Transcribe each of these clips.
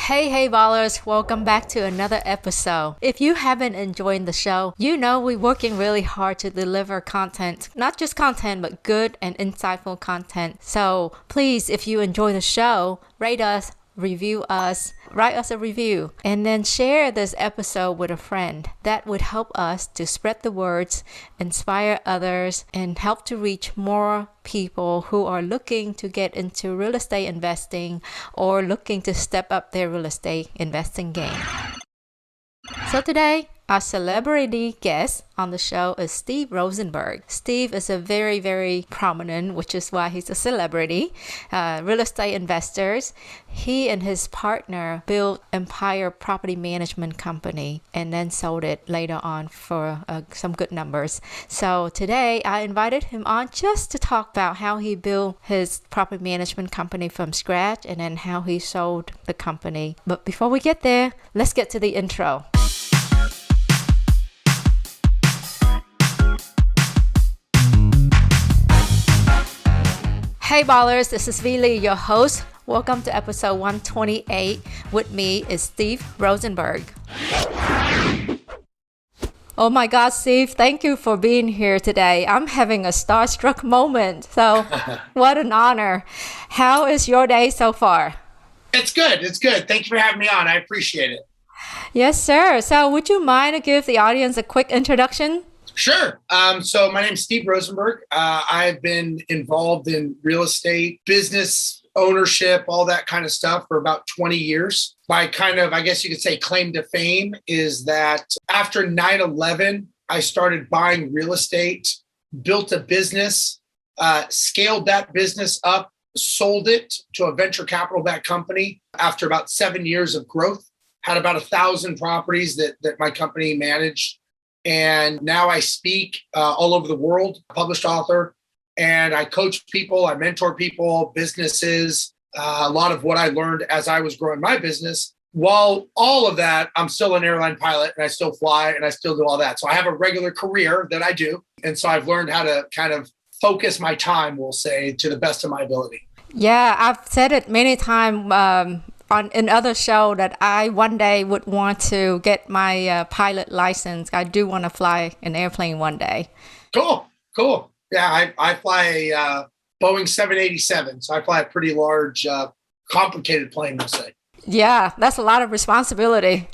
Hey, ballers, welcome back to another episode. If you haven't enjoyed the show, you know we're working really hard to deliver content, not just content, but good and insightful content. So please, if you enjoy the show, rate us, review us, write us a review, and then share this episode with a friend. That would help us to spread the words, inspire others, and help to reach more people who are looking to get into real estate investing or looking to step up their real estate investing game. So today, our celebrity guest on the show is Steve Rozenberg. Steve is a very, very prominent, which is why he's a celebrity, real estate investors. He and his partner built Empire Property Management Company and then sold it later on for some good numbers. So today, I invited him on just to talk about how he built his property management company from scratch and then how he sold the company. But before we get there, let's get to the intro. Hey ballers, this is V Lee, your host. Welcome to episode 128. With me is Steve Rosenberg. Oh my God, Steve, thank you for being here today. I'm having a starstruck moment. So what an honor. How is your day so far? It's good. It's good. Thank you for having me on. I appreciate it. Yes, sir. So would you mind to give the audience a quick introduction? Sure. So my name is Steve Rozenberg. I've been involved in real estate, business ownership, all that kind of stuff for about 20 years. My kind of, I guess you could say, claim to fame is that after 9/11, I started buying real estate, built a business, scaled that business up, sold it to a venture capital-backed company after about 7 years of growth, had about 1,000 properties that my company managed. And now I speak all over the world, published author, and I coach people, I mentor people, businesses, a lot of what I learned as I was growing my business. While all of that, I'm still an airline pilot and I still fly and I still do all that. So I have a regular career that I do. And so I've learned how to kind of focus my time, we'll say, to the best of my ability. Yeah, I've said it many times in other show that I one day would want to get my pilot license. I do want to fly an airplane one day. Cool. Yeah, I fly a Boeing 787. So I fly a pretty large, complicated plane, we'll say. Yeah, that's a lot of responsibility.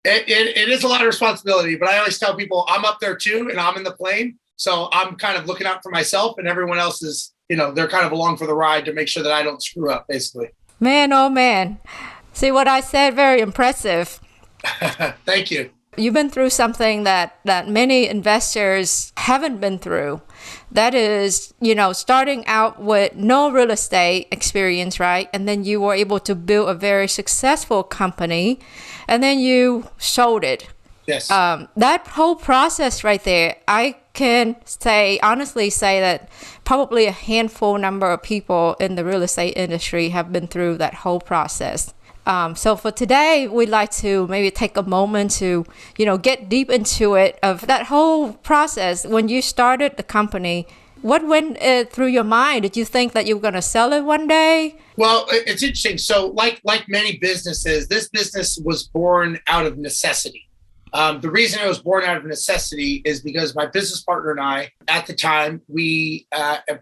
It is a lot of responsibility, but I always tell people I'm up there too, and I'm in the plane. So I'm kind of looking out for myself, and everyone else is, they're kind of along for the ride to make sure that I don't screw up, basically. Man, oh man. See what I said? Very impressive. Thank you. You've been through something that many investors haven't been through. That is, starting out with no real estate experience, right? And then you were able to build a very successful company, and then you sold it. Yes. That whole process right there, I can honestly say that probably a handful number of people in the real estate industry have been through that whole process. So for today, we'd like to maybe take a moment to, get deep into it of that whole process. When you started the company, what went through your mind? Did you think that you were going to sell it one day? Well, it's interesting. So like many businesses, this business was born out of necessity. The reason it was born out of necessity is because my business partner and I, at the time,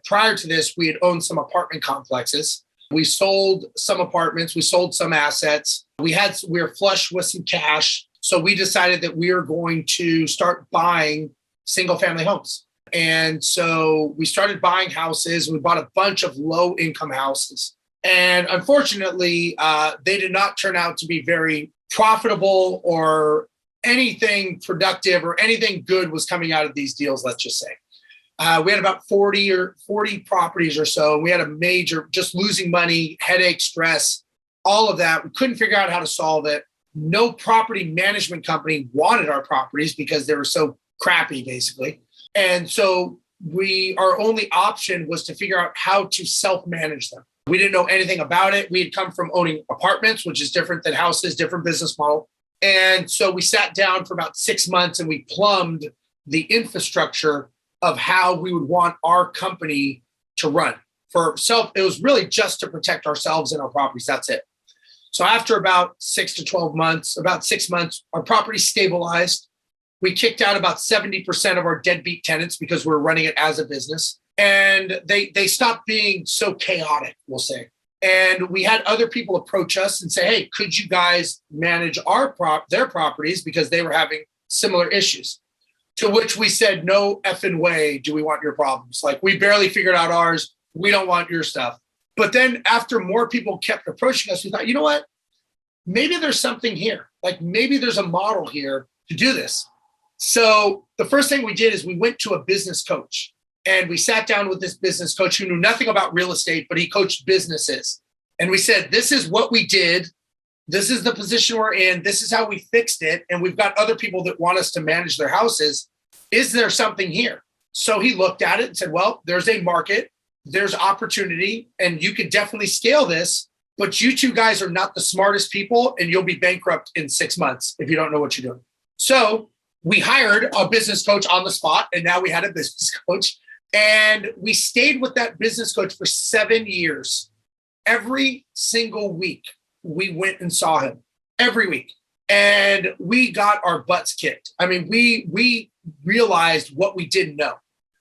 prior to this, we had owned some apartment complexes. We sold some apartments, we sold some assets. We were flush with some cash. So we decided that we were going to start buying single family homes. And so we started buying houses. We bought a bunch of low income houses. And unfortunately, they did not turn out to be very profitable or anything productive or anything good was coming out of these deals, let's just say. We had about 40 properties or so. We had a major, just losing money, headache, stress, all of that. We couldn't figure out how to solve it. No property management company wanted our properties because they were so crappy, basically. And so our only option was to figure out how to self-manage them. We didn't know anything about it. We had come from owning apartments, which is different than houses, different business model. And so we sat down for about 6 months and we plumbed the infrastructure of how we would want our company to run. It was really just to protect ourselves and our properties. That's it. So after about 6 to 12 months, about 6 months, our property stabilized. We kicked out about 70% of our deadbeat tenants because we were running it as a business. And they stopped being so chaotic, we'll say. And we had other people approach us and say, hey, could you guys manage their properties because they were having similar issues? To which we said, no effing way do we want your problems. Like, we barely figured out ours. We don't want your stuff. But then after more people kept approaching us, we thought, you know what? Maybe there's something here. Like, maybe there's a model here to do this. So the first thing we did is we went to a business coach. And we sat down with this business coach who knew nothing about real estate, but he coached businesses. And we said, this is what we did. This is the position we're in. This is how we fixed it. And we've got other people that want us to manage their houses. Is there something here? So he looked at it and said, well, there's a market, there's opportunity, and you can definitely scale this. But you two guys are not the smartest people, and you'll be bankrupt in 6 months if you don't know what you're doing. So we hired a business coach on the spot, and now we had a business coach. And we stayed with that business coach for 7 years. Every single week, we went and saw him every week. And we got our butts kicked. I mean, we realized what we didn't know.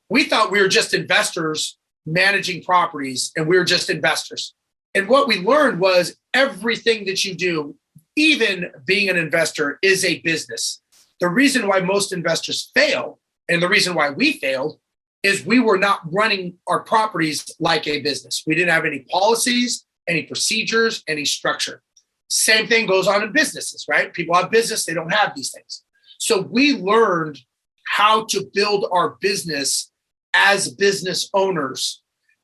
We thought we were just investors managing properties, and we were just investors. And what we learned was everything that you do, even being an investor, is a business. The reason why most investors fail, and the reason why we failed, is we were not running our properties like a business. We didn't have any policies, any procedures, any structure. Same thing goes on in businesses, right? People have business, they don't have these things. So we learned how to build our business as business owners.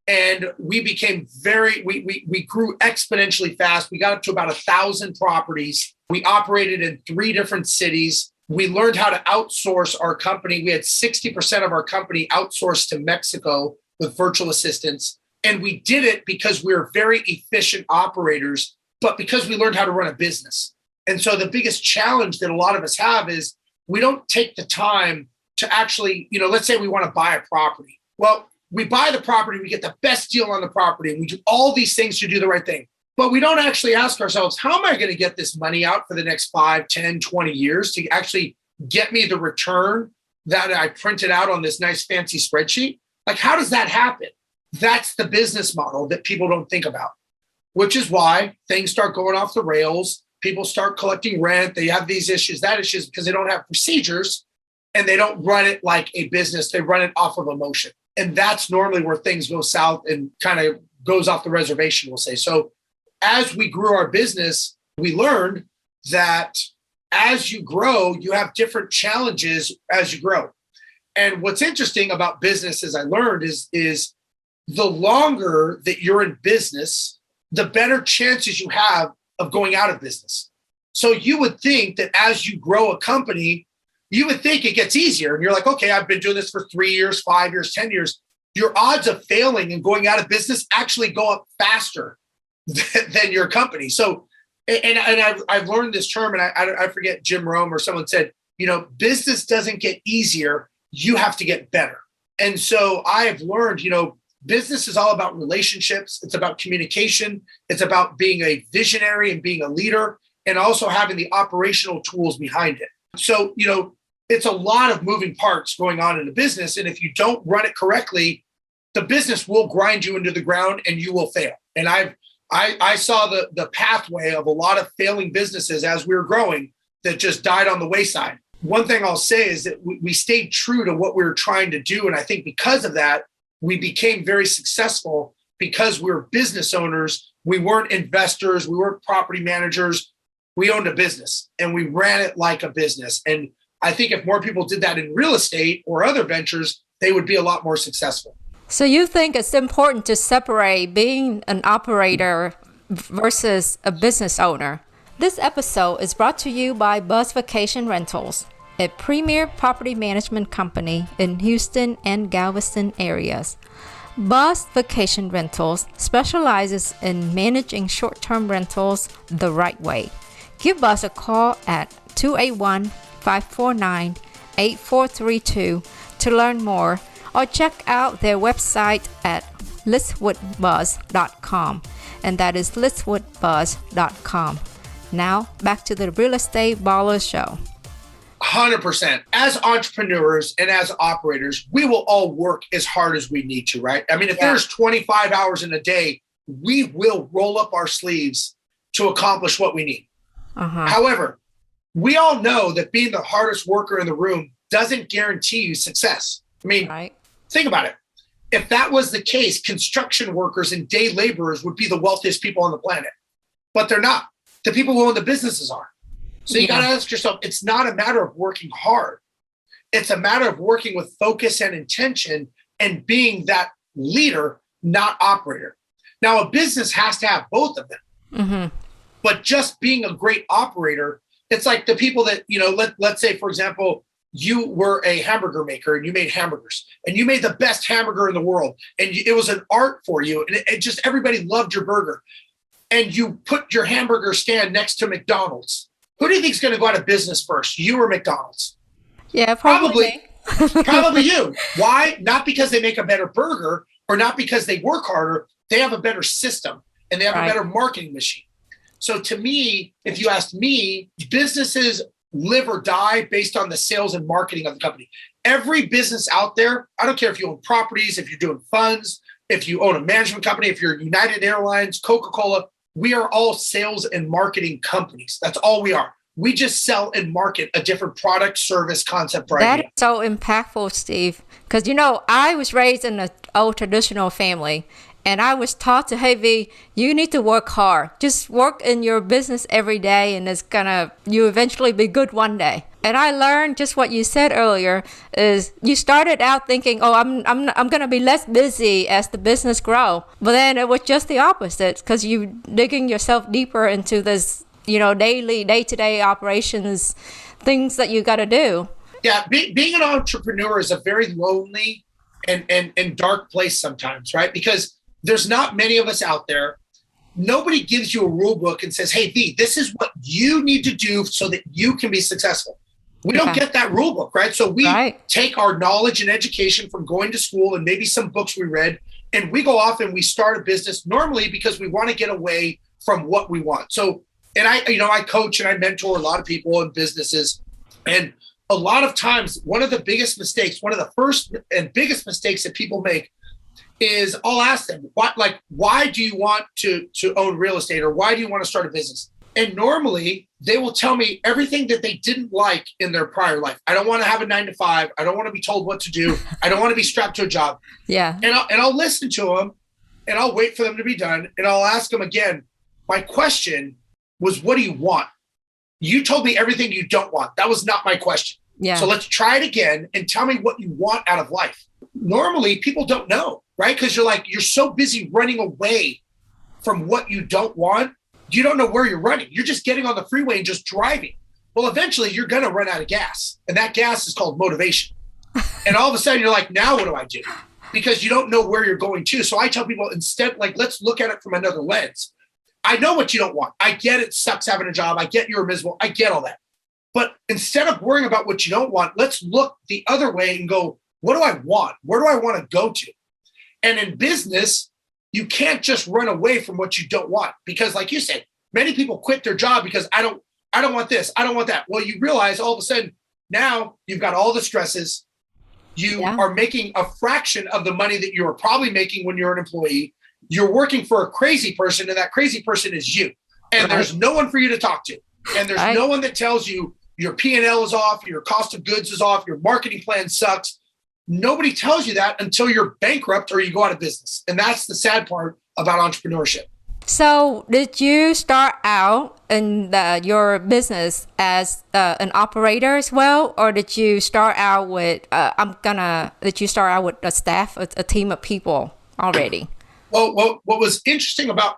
And we became we grew exponentially fast. We got up to about 1,000 properties. We operated in 3 different cities. We learned how to outsource our company. We had 60% of our company outsourced to Mexico with virtual assistants. And we did it because we were very efficient operators, but because we learned how to run a business. And so the biggest challenge that a lot of us have is we don't take the time to actually, let's say we want to buy a property. Well, we buy the property, we get the best deal on the property, and we do all these things to do the right thing. But we don't actually ask ourselves, how am I going to get this money out for the next 5, 10, 20 years to actually get me the return that I printed out on this nice fancy spreadsheet? Like, how does that happen? That's the business model that people don't think about, which is why things start going off the rails. People start collecting rent. They have these issues, that issues, because they don't have procedures and they don't run it like a business. They run it off of emotion. And that's normally where things go south and kind of goes off the reservation, we'll say. So as we grew our business, we learned that as you grow, you have different challenges as you grow. And what's interesting about business, as I learned, is the longer that you're in business, the better chances you have of going out of business. So you would think that as you grow a company, you would think it gets easier. And you're like, okay, I've been doing this for 3 years, 5 years, 10 years. Your odds of failing and going out of business actually go up faster than your company. So, and I've learned this term, and I forget, Jim Rome or someone said, business doesn't get easier. You have to get better. And so I have learned, business is all about relationships. It's about communication. It's about being a visionary and being a leader, and also having the operational tools behind it. So, it's a lot of moving parts going on in a business. And if you don't run it correctly, the business will grind you into the ground and you will fail. And I saw the pathway of a lot of failing businesses as we were growing that just died on the wayside. One thing I'll say is that we stayed true to what we were trying to do. And I think because of that, we became very successful because we were business owners. We weren't investors. We weren't property managers. We owned a business and we ran it like a business. And I think if more people did that in real estate or other ventures, they would be a lot more successful. So you think it's important to separate being an operator versus a business owner? This episode is brought to you by Buzz Vacation Rentals, a premier property management company in Houston and Galveston areas. Buzz Vacation Rentals specializes in managing short-term rentals the right way. Give Buzz a call at 281-549-8432 to learn more, or check out their website at listwithbuzz.com. And that is listwithbuzz.com. Now, back to the Real Estate Baller Show. 100%. As entrepreneurs and as operators, we will all work as hard as we need to, right? I mean, if there's 25 hours in a day, we will roll up our sleeves to accomplish what we need. However, we all know that being the hardest worker in the room doesn't guarantee you success. I mean, think about it. If that was the case, construction workers and day laborers would be the wealthiest people on the planet, but they're not. The people who own the businesses are. So you got to ask yourself, it's not a matter of working hard. It's a matter of working with focus and intention and being that leader, not operator. Now, a business has to have both of them. But just being a great operator, it's like the people that, let's say, for example, you were a hamburger maker and you made hamburgers and you made the best hamburger in the world. And it was an art for you. And it just, everybody loved your burger. And you put your hamburger stand next to McDonald's. Who do you think is going to go out of business first, you or McDonald's? Yeah, probably. Probably you. Why? Not because they make a better burger or not because they work harder. They have a better system and they have a better marketing machine. So to me, if you asked me, businesses live or die based on the sales and marketing of the company. Every business out there, I don't care if you own properties, if you're doing funds, if you own a management company, if you're United Airlines, Coca-Cola, we are all sales and marketing companies. That's all we are. We just sell and market a different product, service, concept, or idea. That is so impactful, Steve. Because, I was raised in an old traditional family. And I was taught to, hey, V, you need to work hard. Just work in your business every day and you eventually be good one day. And I learned just what you said earlier is you started out thinking, oh, I'm going to be less busy as the business grow. But then it was just the opposite because you digging yourself deeper into this, daily, day-to-day operations, things that you got to do. Yeah, being an entrepreneur is a very lonely and dark place sometimes, right? Because there's not many of us out there. Nobody gives you a rule book and says, hey, V, this is what you need to do so that you can be successful. We don't get that rule book, right? So we take our knowledge and education from going to school and maybe some books we read, and we go off and we start a business normally because we want to get away from what we want. So, and I coach and I mentor a lot of people in businesses. And a lot of times, one of the biggest mistakes, one of the first and biggest mistakes that people make is I'll ask them, why do you want to own real estate or why do you want to start a business? And normally they will tell me everything that they didn't like in their prior life. I don't want to have a 9-to-5. I don't want to be told what to do. I don't want to be strapped to a job. Yeah. And I'll listen to them and I'll wait for them to be done. And I'll ask them again, my question was, what do you want? You told me everything you don't want. That was not my question. Yeah. So let's try it again and tell me what you want out of life. Normally people don't know, right? Because you're so busy running away from what you don't want. You don't know where you're running. You're just getting on the freeway and just driving. Well, eventually you're going to run out of gas. And that gas is called motivation. And all of a sudden you're like, now what do I do? Because you don't know where you're going to. So I tell people instead, let's look at it from another lens. I know what you don't want. I get it sucks having a job. I get you're miserable. I get all that. But instead of worrying about what you don't want, let's look the other way and go, what do I want? Where do I want to go to? And in business, you can't just run away from what you don't want. Because like you said, many people quit their job because I don't want this. I don't want that. Well, you realize all of a sudden now you've got all the stresses. You are making a fraction of the money that you were probably making when you're an employee. You're working for a crazy person, and that crazy person is you. And there's no one for you to talk to. And there's no one that tells you your P&L is off, your cost of goods is off, your marketing plan sucks. Nobody tells you that until you're bankrupt or you go out of business. And that's the sad part about entrepreneurship. So did you start out in your business as an operator as well? Or did you start out with, did you start out with a staff, a team of people already? Well, what was interesting about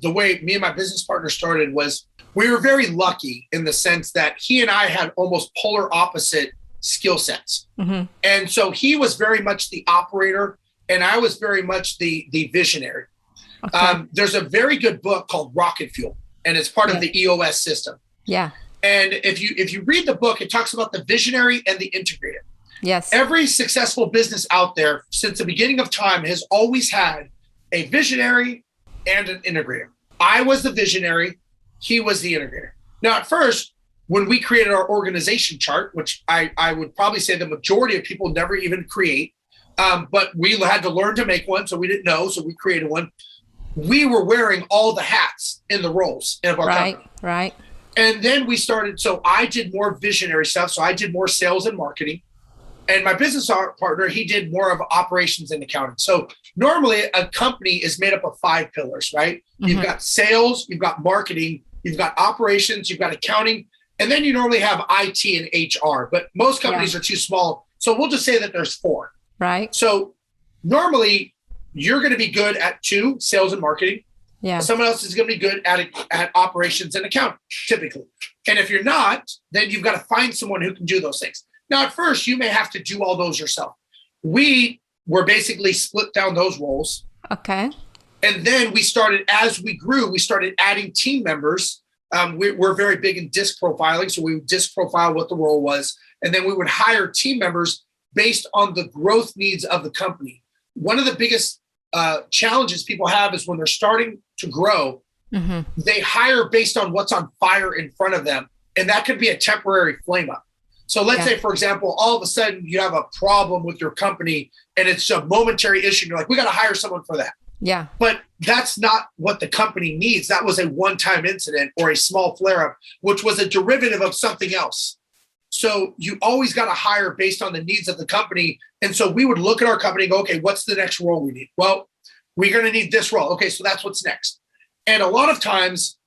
the way me and my business partner started was we were very lucky in the sense that he and I had almost polar opposite skill sets. Mm-hmm. And so he was very much the operator and I was very much the visionary. Okay. There's a very good book called Rocket Fuel, and it's part of the EOS system. Yeah. And if you read the book, it talks about the visionary and the integrator. Yes. Every successful business out there since the beginning of time has always had a visionary and an integrator. I was the visionary. He was the integrator. Now, at first, when we created our organization chart, which I would probably say the majority of people never even create, but we had to learn to make one, so we didn't know, so we created one. We were wearing all the hats in the roles of our company. Right. And then we started, so I did more visionary stuff. So I did more sales and marketing. And my business partner, he did more of operations and accounting. So normally a company is made up of 5 pillars, right? Mm-hmm. You've got sales, you've got marketing, you've got operations, you've got accounting, and then you normally have IT and HR. But most companies are too small. So we'll just say that there's 4. Right. So normally you're going to be good at 2, sales and marketing. Yeah. Someone else is going to be good at operations and accounting, typically. And if you're not, then you've got to find someone who can do those things. Now, at first, you may have to do all those yourself. We were basically split down those roles. Okay. And then we started, as we grew, we started adding team members. We're very big in disc profiling. So we would disc profile what the role was. And then we would hire team members based on the growth needs of the company. One of the biggest challenges people have is when they're starting to grow, mm-hmm. they hire based on what's on fire in front of them. And that could be a temporary flame up. So let's say, for example, all of a sudden you have a problem with your company and it's a momentary issue. You're like, we got to hire someone for that. Yeah. But that's not what the company needs. That was a one-time incident or a small flare-up, which was a derivative of something else. So you always got to hire based on the needs of the company. And so we would look at our company and go, okay, what's the next role we need? Well, we're going to need this role. Okay, so that's what's next. And a lot of times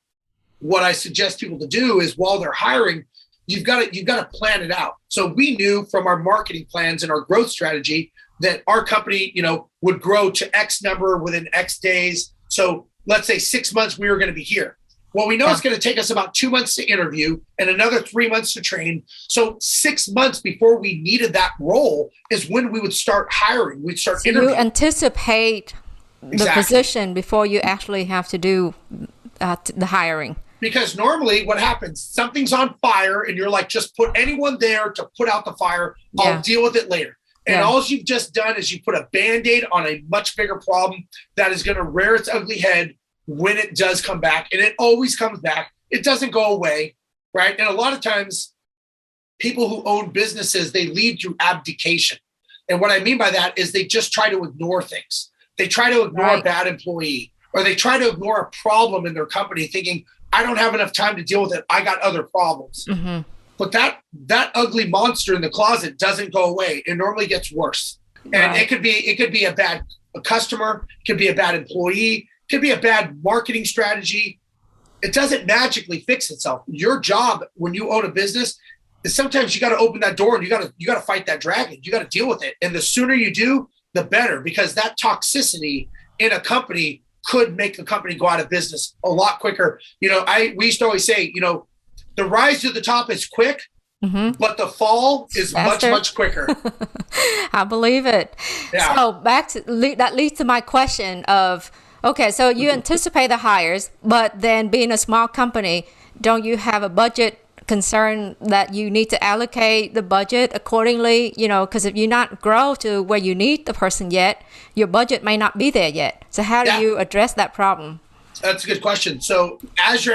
what I suggest people to do is while they're hiring, you've got to plan it out. So we knew from our marketing plans and our growth strategy that our company, would grow to X number within X days. So let's say 6 months, we were going to be here. Well, we know it's going to take us about 2 months to interview and another 3 months to train. So 6 months before we needed that role is when we would start hiring. We'd start interviewing. You anticipate the position before you actually have to do the hiring. Because normally what happens, something's on fire and you're like, just put anyone there to put out the fire. I'll deal with it later. And all you've just done is you put a Band-Aid on a much bigger problem that is going to rear its ugly head when it does come back. And it always comes back. It doesn't go away, right? And a lot of times people who own businesses, they lead through abdication. And what I mean by that is they just try to ignore things. They try to ignore a bad employee, or they try to ignore a problem in their company thinking, I don't have enough time to deal with it. I got other problems. Mm-hmm. But that ugly monster in the closet doesn't go away. It normally gets worse. And it could be a bad customer, it could be a bad employee, it could be a bad marketing strategy. It doesn't magically fix itself. Your job when you own a business is sometimes you got to open that door and you got to fight that dragon. You got to deal with it. And the sooner you do, the better, because that toxicity in a company could make the company go out of business a lot quicker. We used to always say, the rise to the top is quick, mm-hmm. but the fall is faster. much quicker. I believe it. Yeah. So that leads to my question of, okay, so you anticipate the hires, but then being a small company, don't you have a budget concern that you need to allocate the budget accordingly? Because if you not grow to where you need the person yet, your budget may not be there yet. So how do you address that problem? That's a good question. So as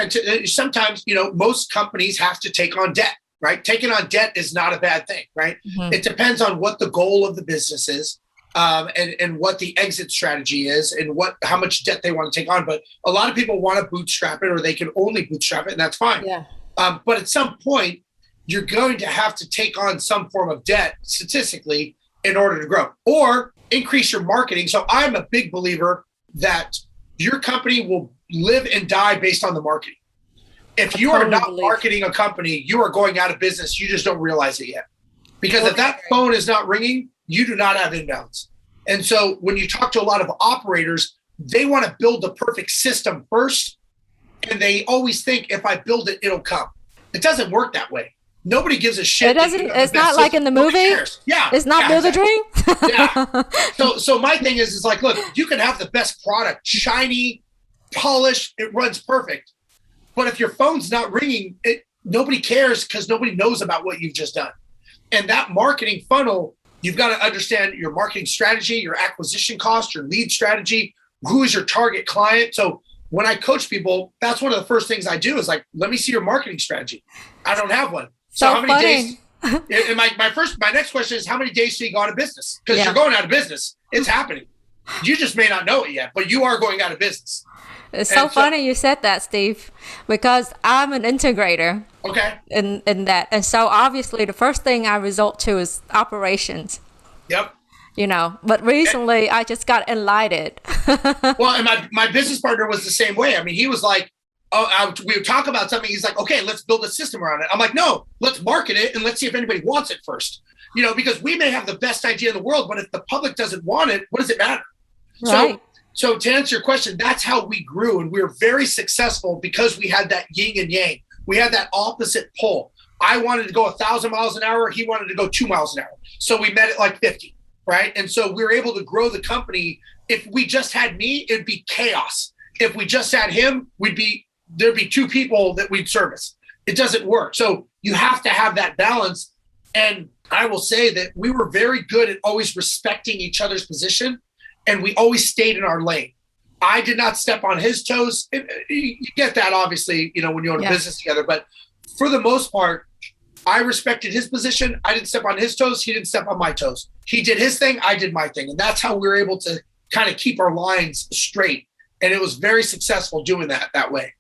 sometimes, most companies have to take on debt, right? Taking on debt is not a bad thing, right? Mm-hmm. It depends on what the goal of the business is, and what the exit strategy is and how much debt they want to take on. But a lot of people want to bootstrap it, or they can only bootstrap it, and that's fine. Yeah. But at some point, you're going to have to take on some form of debt statistically in order to grow or increase your marketing. So I'm a big believer that your company will live and die based on the marketing. If you are not marketing a company, you are going out of business. You just don't realize it yet. Because if that phone is not ringing, you do not have inbounds. And so when you talk to a lot of operators, they want to build the perfect system first. And they always think if I build it, it'll come. It doesn't work that way. Nobody gives a shit. It doesn't. It's not like in the movie. Yeah. It's not Build a Dream. Yeah. So my thing is like, look, you can have the best product, shiny, polished, it runs perfect. But if your phone's not ringing, nobody cares because nobody knows about what you've just done. And that marketing funnel, you've got to understand your marketing strategy, your acquisition cost, your lead strategy, who is your target client. So when I coach people, that's one of the first things I do is like, let me see your marketing strategy. I don't have one. So how many days? And my next question is, how many days do you go out of business? Because you're going out of business. It's happening. You just may not know it yet, but you are going out of business. It's so funny you said that, Steve, because I'm an integrator. Okay. In that. And so obviously the first thing I resort to is operations. Yep. But recently I just got enlightened. Well, and my business partner was the same way. I mean, he was like, we would talk about something. He's like, okay, let's build a system around it. I'm like, no, let's market it and let's see if anybody wants it first. Because we may have the best idea in the world, but if the public doesn't want it, what does it matter? Right. So to answer your question, that's how we grew. And we were very successful because we had that yin and yang. We had that opposite pole. I wanted to go 1,000 miles an hour. He wanted to go 2 miles an hour. So we met at like 50, right? And so we were able to grow the company. If we just had me, it'd be chaos. If we just had him, there'd be 2 people that we'd service. It doesn't work. So you have to have that balance. And I will say that we were very good at always respecting each other's position. And we always stayed in our lane. I did not step on his toes. You get that, obviously, when you own a business together. But for the most part, I respected his position. I didn't step on his toes. He didn't step on my toes. He did his thing. I did my thing. And that's how we were able to kind of keep our lines straight. And it was very successful doing that way.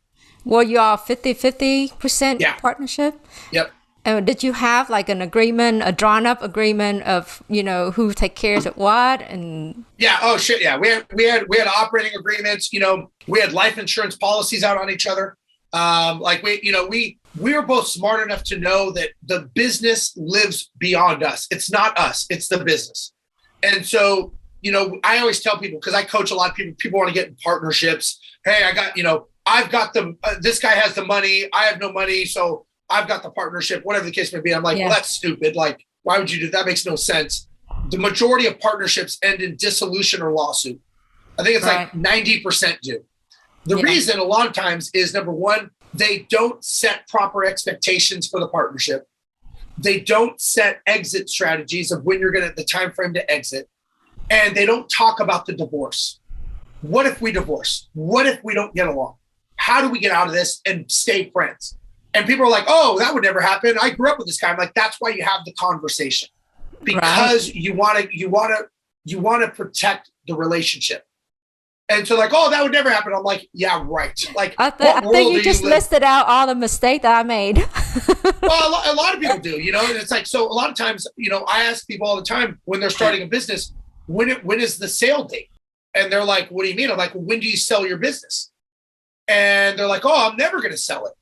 Were you all 50% partnership? Yep. And did you have like an agreement, a drawn up agreement of, who take care of what? And yeah. Oh shit. Yeah. We had operating agreements, we had life insurance policies out on each other. We were both smart enough to know that the business lives beyond us. It's not us, it's the business. And so, I always tell people, because I coach a lot of people want to get in partnerships. Hey, I've got this guy has the money. I have no money. So I've got the partnership, whatever the case may be. I'm like, well, that's stupid. Like, why would you do that? That makes no sense. The majority of partnerships end in dissolution or lawsuit. I think it's like 90% do. The reason a lot of times is, number one, they don't set proper expectations for the partnership. They don't set exit strategies of when you're going to, the time frame to exit. And they don't talk about the divorce. What if we divorce? What if we don't get along? How do we get out of this and stay friends? And people are like, oh, that would never happen. I grew up with this guy. I'm like, that's why you have the conversation, because you want to protect the relationship. And so like, oh, that would never happen. I'm like, yeah, right. Like, I think you just listed out all the mistakes that I made. Well, a lot of people do, and it's like, so a lot of times, I ask people all the time when they're starting a business, when is the sale date? And they're like, what do you mean? I'm like, well, when do you sell your business? And they're like, oh, I'm never going to sell it.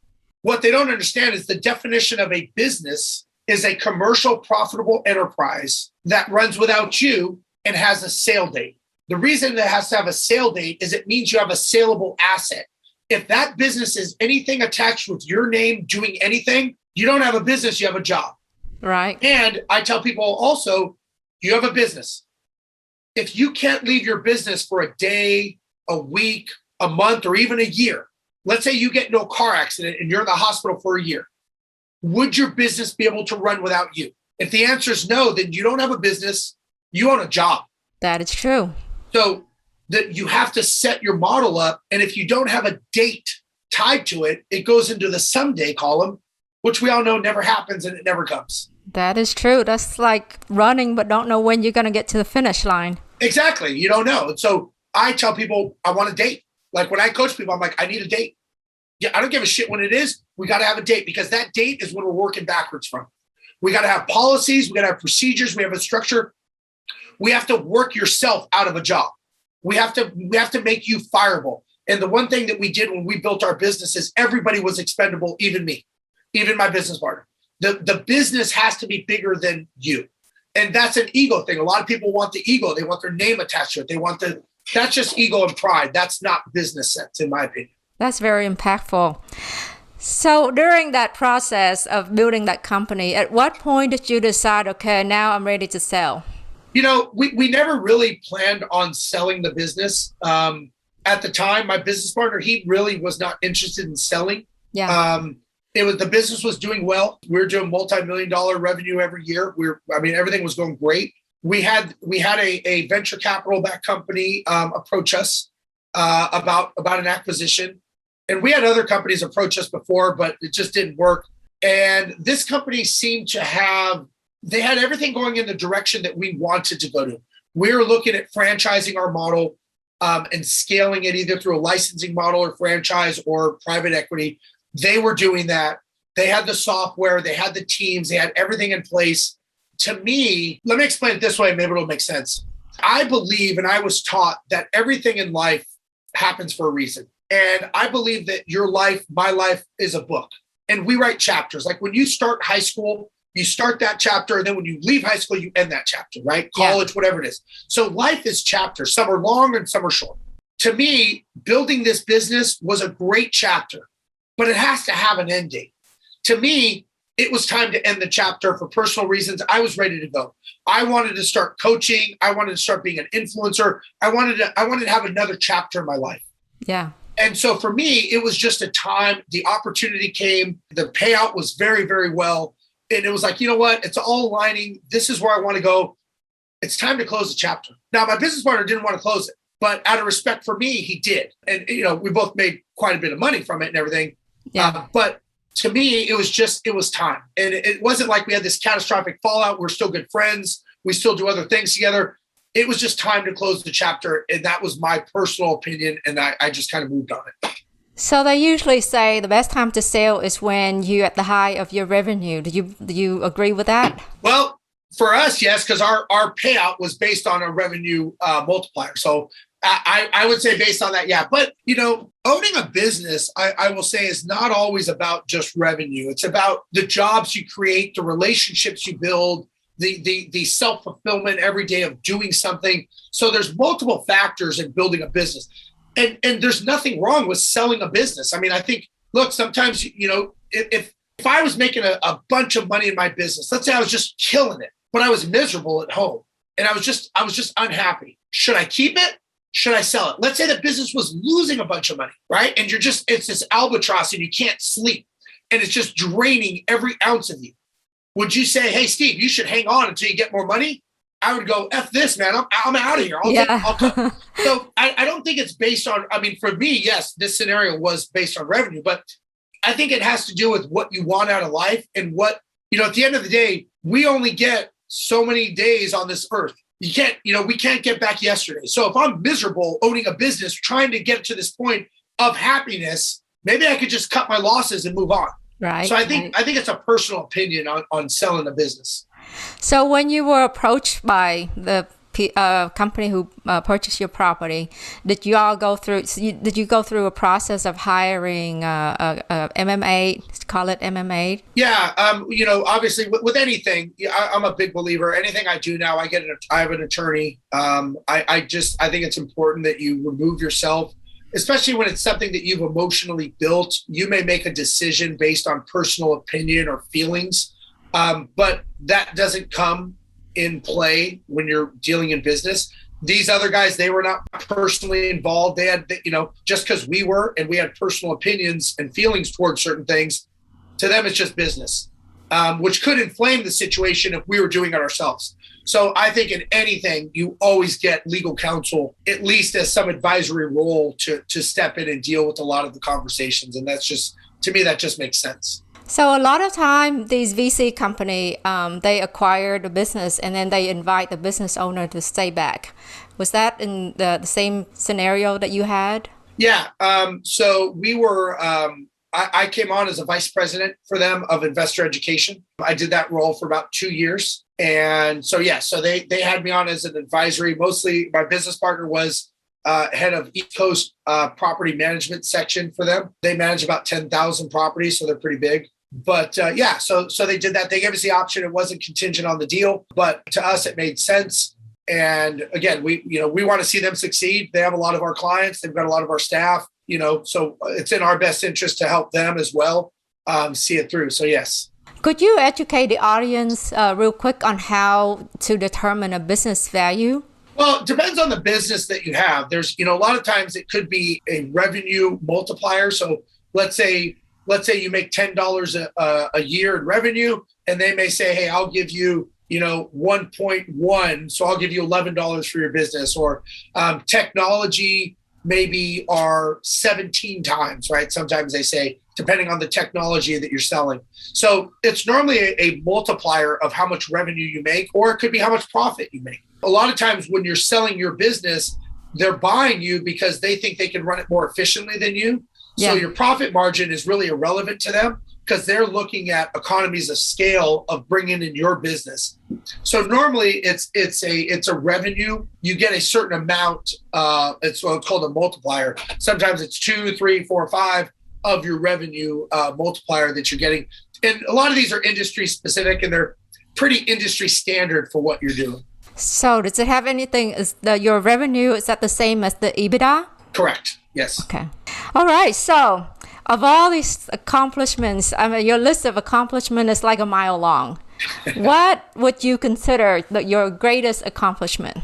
What they don't understand is the definition of a business is a commercial profitable enterprise that runs without you and has a sale date. The reason it has to have a sale date is it means you have a saleable asset. If that business is anything attached with your name doing anything, you don't have a business, you have a job. Right. And I tell people also, you have a business. If you can't leave your business for a day, a week, a month, or even a year, let's say you get into a car accident and you're in the hospital for a year, would your business be able to run without you? If the answer is no, then you don't have a business, you own a job. That is true. So that you have to set your model up. And if you don't have a date tied to it, it goes into the someday column, which we all know never happens and it never comes. That is true. That's like running, but don't know when you're going to get to the finish line. Exactly. You don't know. And so I tell people, I want a date. Like when I coach people, I'm like, I need a date. Yeah, I don't give a shit when it is. We got to have a date, because that date is when we're working backwards from. We got to have policies. We got to have procedures. We have a structure. We have to work yourself out of a job. We have to make you fireable. And the one thing that we did when we built our business is everybody was expendable, even me, even my business partner. The business has to be bigger than you. And that's an ego thing. A lot of people want the ego. They want their name attached to it. That's just ego and pride. That's not business sense, in my opinion. That's very impactful. So during that process of building that company, at what point did you decide, okay, now I'm ready to sell? We never really planned on selling the business. At the time, my business partner, he really was not interested in selling. Yeah. The business was doing well. We were doing multi-million dollar revenue every year. Everything was going great. We had a venture capital backed company approach us about an acquisition, and we had other companies approach us before, but it just didn't work. And this company seemed to they had everything going in the direction that we wanted to go to. We were looking at franchising our model and scaling it either through a licensing model or franchise or private equity. They were doing that. They had the software, they had the teams, they had everything in place. To me, let me explain it this way, maybe it'll make sense. I believe, and I was taught, that everything in life happens for a reason. And I believe that your life, my life, is a book. And we write chapters. Like when you start high school, you start that chapter, and then when you leave high school, you end that chapter, right? College, whatever it is. So life is chapters. Some are long and some are short. To me, building this business was a great chapter, but it has to have an end date. To me, it was time to end the chapter for personal reasons. I was ready to go. I wanted to start coaching. I wanted to start being an influencer. I wanted to have another chapter in my life. Yeah. And so for me, it was just a time. The opportunity came. The payout was very, very well. And it was like, you know what? It's all aligning. This is where I want to go. It's time to close the chapter. Now, my business partner didn't want to close it, but out of respect for me, he did. And, we both made quite a bit of money from it and everything. Yeah. But to me, it was time. And it wasn't like we had this catastrophic fallout. We're still good friends. We still do other things together. It was just time to close the chapter. And that was my personal opinion. And I just kind of moved on it. So they usually say the best time to sell is when you're at the high of your revenue. Do you agree with that? Well, for us, yes, because our payout was based on a revenue multiplier. So I would say based on that, yeah. But, owning a business, I will say, is not always about just revenue. It's about the jobs you create, the relationships you build, the self-fulfillment every day of doing something. So there's multiple factors in building a business. And there's nothing wrong with selling a business. I mean, I think, look, sometimes, if I was making a bunch of money in my business, let's say I was just killing it, but I was miserable at home and I was just unhappy. Should I keep it? Should I sell it? Let's say the business was losing a bunch of money, right? And it's this albatross and you can't sleep and it's just draining every ounce of you. Would you say, hey, Steve, you should hang on until you get more money? I would go, F this, man. I'm out of here. So I don't think it's based on, for me, yes, this scenario was based on revenue, but I think it has to do with what you want out of life and what, at the end of the day, we only get so many days on this earth. We can't get back yesterday. So if I'm miserable owning a business, trying to get to this point of happiness, maybe I could just cut my losses and move on. Right. So I think it's a personal opinion on selling a business. So when you were approached by the company who purchased your property, did you go through a process of hiring a MMA, call it MMA? Yeah. Obviously with anything, I'm a big believer. Anything I do now, I have an attorney. I think it's important that you remove yourself, especially when it's something that you've emotionally built. You may make a decision based on personal opinion or feelings. But that doesn't come in play when you're dealing in business. These other guys, they were not personally involved. They had, just because we had personal opinions and feelings towards certain things, to them, it's just business, which could inflame the situation if we were doing it ourselves. So I think in anything, you always get legal counsel, at least as some advisory role to step in and deal with a lot of the conversations. And to me, that just makes sense. So a lot of time, these VC company, they acquire the business and then they invite the business owner to stay back. Was that in the same scenario that you had? Yeah. So we were, I came on as a vice president for them of investor education. I did that role for about 2 years. And so they had me on as an advisory. Mostly my business partner was head of East Coast property management section for them. They manage about 10,000 properties, so they're pretty big. But so they did that. They gave us the option. It wasn't contingent on the deal, but to us, it made sense. And again, we want to see them succeed. They have a lot of our clients. They've got a lot of our staff, so it's in our best interest to help them as well see it through. So yes. Could you educate the audience real quick on how to determine a business value? Well, it depends on the business that you have. There's, a lot of times it could be a revenue multiplier. So let's say let's say you make $10 a year in revenue, and they may say, hey, I'll give you, 1.1. So I'll give you $11 for your business, or technology maybe are 17 times, right? Sometimes they say, depending on the technology that you're selling. So it's normally a multiplier of how much revenue you make, or it could be how much profit you make. A lot of times when you're selling your business, they're buying you because they think they can run it more efficiently than you. So your profit margin is really irrelevant to them because they're looking at economies of scale of bringing in your business. So normally it's a revenue. You get a certain amount. It's called a multiplier. Sometimes it's 2, 3, 4, 5 of your revenue multiplier that you're getting. And a lot of these are industry specific, and they're pretty industry standard for what you're doing. So does it have anything, your revenue, is that the same as the EBITDA? Correct. Yes. Okay. All right. So of all these accomplishments, I mean, your list of accomplishments is like a mile long. What would you consider your greatest accomplishment?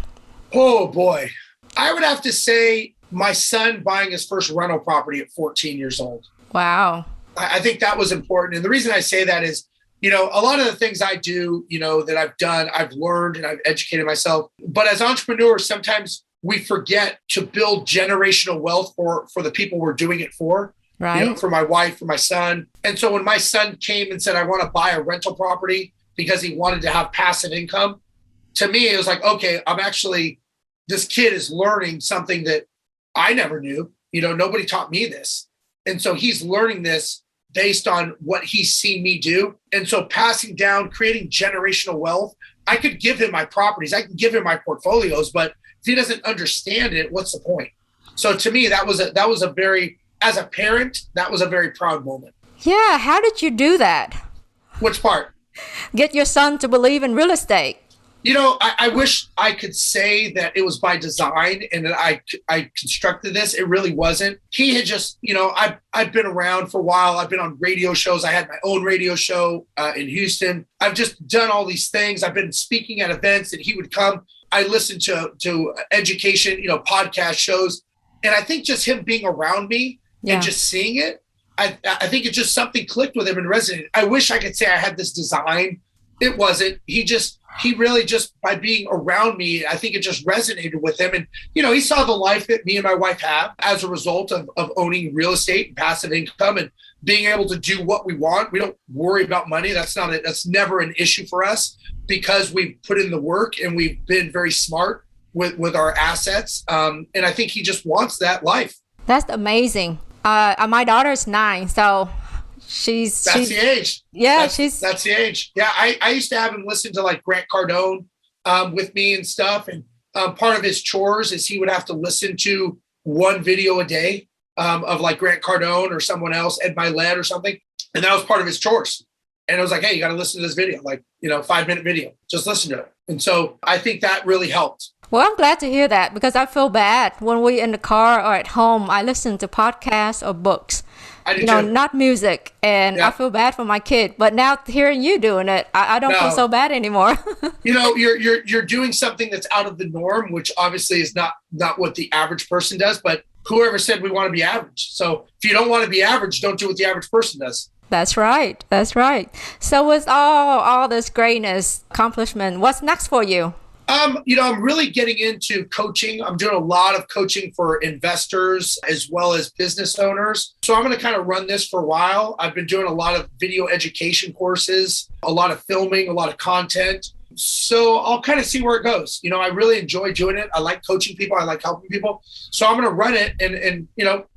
Oh, boy. I would have to say my son buying his first rental property at 14 years old. Wow. I think that was important. And the reason I say that is, a lot of the things I do, that I've done, I've learned and I've educated myself. But as entrepreneurs, sometimes we forget to build generational wealth for the people we're doing it for. Right. For my wife, for my son. And so when my son came and said, I want to buy a rental property because he wanted to have passive income, to me, it was like, okay, this kid is learning something that I never knew. Nobody taught me this. And so he's learning this based on what he's seen me do. And so passing down, creating generational wealth, I could give him my properties, I can give him my portfolios, but if he doesn't understand it, what's the point? So to me, that was a very, as a parent, that was a very proud moment. Yeah. How did you do that? Which part? Get your son to believe in real estate. I wish I could say that it was by design and that I constructed this. It really wasn't. He had just, I've been around for a while. I've been on radio shows. I had my own radio show in Houston. I've just done all these things. I've been speaking at events, and he would come. I listened to education, podcast shows. And I think just him being around me and just seeing it, I think it just something clicked with him and resonated. I wish I could say I had this design. It wasn't. He really just, by being around me, I think it just resonated with him. And, he saw the life that me and my wife have as a result of owning real estate and passive income and being able to do what we want. We don't worry about money. That's never an issue for us because we've put in the work and we've been very smart with our assets. And I think he just wants that life. That's amazing. My daughter's 9, so that's the age. Yeah, that's the age. Yeah, I used to have him listen to like Grant Cardone with me and stuff. And part of his chores is he would have to listen to one video a day of like Grant Cardone or someone else, Ed Milet or something. And that was part of his chores. And it was like, hey, you got to listen to this video, like, 5-minute video. Just listen to it. And so I think that really helped. Well, I'm glad to hear that because I feel bad when we're in the car or at home. I listen to podcasts or books. I do too. Not music. And I feel bad for my kid. But now hearing you doing it, I don't feel so bad anymore. You're doing something that's out of the norm, which obviously is not what the average person does. But whoever said we want to be average? So if you don't want to be average, don't do what the average person does. That's right. That's right. So with all this greatness, accomplishment, what's next for you? I'm really getting into coaching. I'm doing a lot of coaching for investors as well as business owners. So I'm going to kind of run this for a while. I've been doing a lot of video education courses, a lot of filming, a lot of content. So I'll kind of see where it goes. I really enjoy doing it. I like coaching people. I like helping people. So I'm going to run it and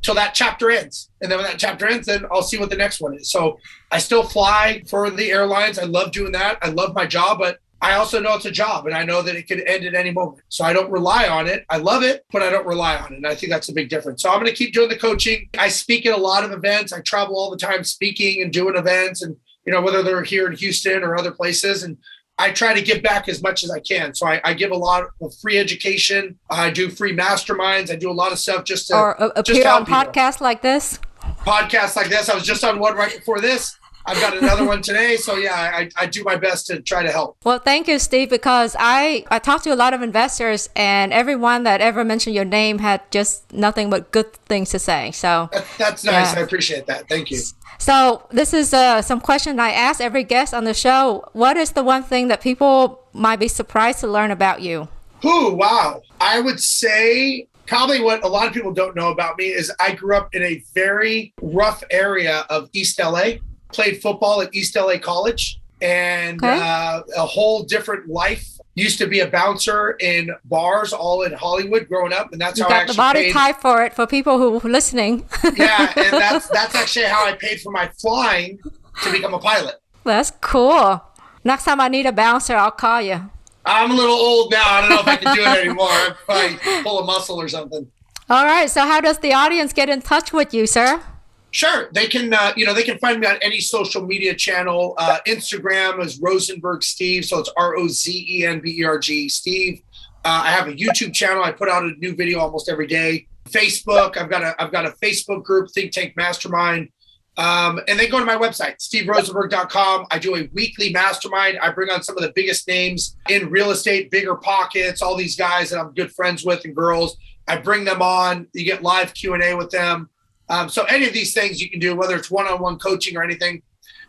till that chapter ends. And then when that chapter ends, then I'll see what the next one is. So I still fly for the airlines. I love doing that. I love my job, but I also know it's a job and I know that it could end at any moment. So I don't rely on it. I love it, but I don't rely on it. And I think that's a big difference. So I'm going to keep doing the coaching. I speak at a lot of events. I travel all the time speaking and doing events and, whether they're here in Houston or other places. And I try to give back as much as I can. So I give a lot of free education. I do free masterminds. I do a lot of stuff just to appear on podcasts like this. Podcasts like this. I was just on one right before this. I've got another one today. So yeah, I do my best to try to help. Well, thank you, Steve, because I talked to a lot of investors, and everyone that ever mentioned your name had just nothing but good things to say. So that's nice. Yeah. I appreciate that. Thank you. So this is some question I ask every guest on the show. What is the one thing that people might be surprised to learn about you? Ooh, wow. I would say probably what a lot of people don't know about me is I grew up in a very rough area of East LA, played football at East LA College, and a whole different life. Used to be a bouncer in bars all in Hollywood growing up, and that's how I actually the body type for it for people who are listening. Yeah, and that's actually how I paid for my flying to become a pilot. That's cool. Next time I need a bouncer, I'll call you. I'm a little old now. I don't know if I can do it anymore. I'm probably full of muscle or something. All right. So how does the audience get in touch with you, sir? Sure. They can, they can find me on any social media channel. Instagram is Rozenberg Steve. So it's Rozenberg Steve. I have a YouTube channel. I put out a new video almost every day. Facebook. I've got a Facebook group, Think Tank Mastermind. And then go to my website, steverozenberg.com. I do a weekly mastermind. I bring on some of the biggest names in real estate, Bigger Pockets, all these guys that I'm good friends with and girls. I bring them on. You get live Q&A with them. So any of these things you can do, whether it's one-on-one coaching or anything.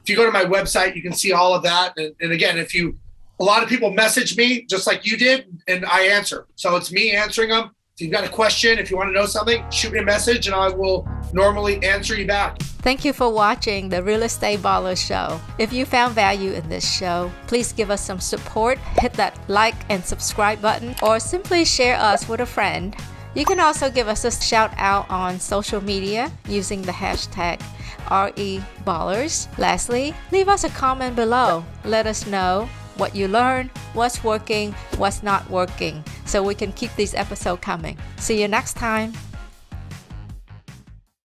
If you go to my website, you can see all of that. And again, a lot of people message me just like you did, and I answer. So it's me answering them. If you've got a question, if you want to know something, shoot me a message and I will normally answer you back. Thank you for watching the Real Estate Ballers Show. If you found value in this show, please give us some support. Hit that like and subscribe button, or simply share us with a friend. You can also give us a shout out on social media using the hashtag REBallers. Lastly, leave us a comment below. Let us know what you learned, what's working, what's not working, so we can keep these episodes coming. See you next time.